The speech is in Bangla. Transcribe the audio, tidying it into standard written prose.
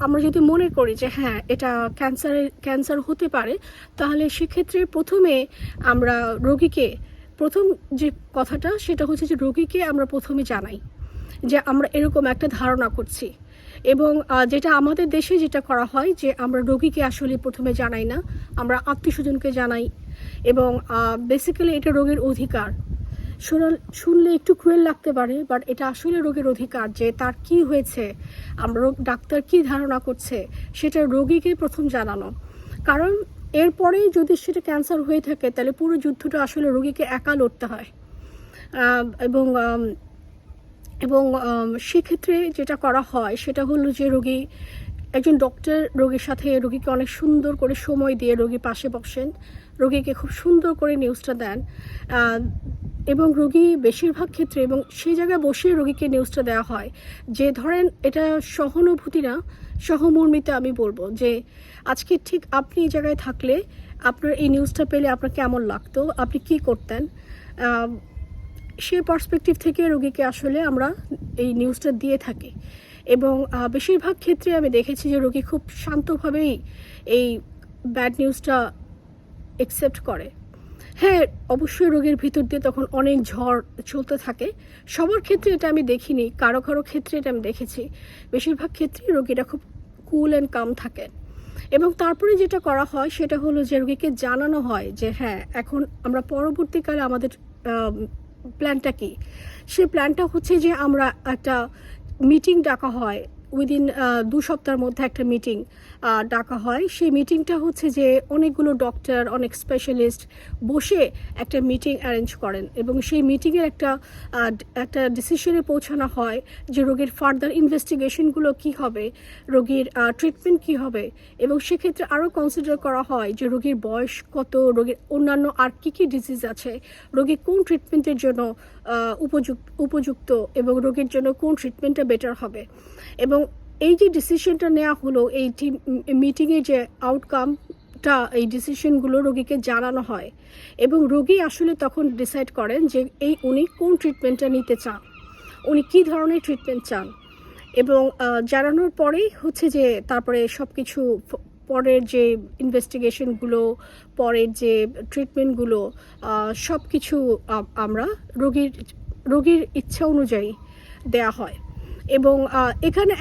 আমরা যদি মনে করি যে হ্যাঁ এটা ক্যান্সার হতে পারে, তাহলে সেক্ষেত্রে প্রথমে আমরা রোগীকে প্রথম যে কথাটা সেটা হচ্ছে যে রোগীকে আমরা প্রথমে জানাই যে আমরা এরকম একটা ধারণা করছি। এবং যেটা আমাদের দেশে যেটা করা হয় যে আমরা রোগীকে আসলে প্রথমে জানাই না, আমরা আত্মীয়স্বজনকে জানাই। এবং বেসিক্যালি এটা রোগীর অধিকার। শুনলে একটু ক্রুয়েল লাগতে পারে, বাট এটা আসলে রোগীর অধিকার যে তার কি হয়েছে, আমরা ডাক্তার কি ধারণা করছে সেটা রোগীকে প্রথম জানানো। কারণ এরপরে যদি সেটা ক্যান্সার হয়ে থাকে তাহলে পুরো যুদ্ধটা আসলে রোগীকে একা লড়তে হয়। এবং এবং সেক্ষেত্রে যেটা করা হয় সেটা হলো যে একজন ডক্টর রোগীর সাথে রোগীকে অনেক সুন্দর করে সময় দিয়ে রোগীর পাশে বসেন, রোগীকে খুব সুন্দর করে নিউজটা দেন। এবং রোগী বেশিরভাগ ক্ষেত্রে এবং সেই জায়গায় বসে রোগীকে নিউজটা দেওয়া হয় যে ধরেন এটা সহানুভূতি না, সহমর্মিতা। আমি বলবো যে আজকে ঠিক আপনি এই জায়গায় থাকলে আপনার এই নিউজটা পেলে আপনার কেমন লাগতো, আপনি কি করতেন, সেই পার্সপেক্টিভ থেকে রোগীকে আসলে আমরা এই নিউজটা দিয়ে থাকি। এবং বেশিরভাগ ক্ষেত্রে আমি দেখেছি যে রোগী খুব শান্তভাবেই এই ব্যাড নিউজটা অ্যাকসেপ্ট করে। হ্যাঁ, অবশ্যই রোগীর ভিতর দিয়ে তখন অনেক ঝড় চলতে থাকে। সবার ক্ষেত্রে এটা আমি দেখিনি, কারো কারো ক্ষেত্রে এটা আমি দেখেছি। বেশিরভাগ ক্ষেত্রেই রোগীরা খুব কুল অ্যান্ড কাম থাকেন। এবং তারপরে যেটা করা হয় সেটা হলো যে রোগীকে জানানো হয় যে হ্যাঁ এখন আমরা পরবর্তীকালে আমাদের প্ল্যানটা কি। সেই প্ল্যানটা হচ্ছে যে আমরা একটা মিটিং ডাকা হয়, উইদিন 2 সপ্তাহের মধ্যে একটা মিটিং ডাকা হয়। সেই মিটিংটা হচ্ছে যে অনেকগুলো ডক্টর, অনেক স্পেশালিস্ট বসে একটা মিটিং অ্যারেঞ্জ করেন এবং সেই মিটিংয়ের একটা ডিসিশনে পৌঁছানো হয় যে রোগীর ফার্দার ইনভেস্টিগেশনগুলো কী হবে, রোগীর ট্রিটমেন্ট কী হবে। এবং সেক্ষেত্রে আরও কনসিডার করা হয় যে রোগীর বয়স কত, রোগীর অন্যান্য আর কী ডিজিজ আছে, রোগী কোন ট্রিটমেন্টের জন্য উপযুক্ত এবং রোগীর জন্য কোন ট্রিটমেন্টটা বেটার হবে। এবং এই যে ডিসিশনটা নেওয়া হলো, এই মিটিংয়ে যে আউটকামটা, এই ডিসিশনগুলো রোগীকে জানানো হয় এবং রোগী আসলে তখন ডিসাইড করেন যে উনি কোন ট্রিটমেন্টটা নিতে চান, উনি কী ধরনের ট্রিটমেন্ট চান। এবং জানানোর পরেই হচ্ছে যে তারপরে সব কিছু পরের যে ইনভেস্টিগেশনগুলো, পরের যে ট্রিটমেন্টগুলো সব কিছু আমরা রোগীর ইচ্ছা অনুযায়ী দেয়া হয়। এবং এখানে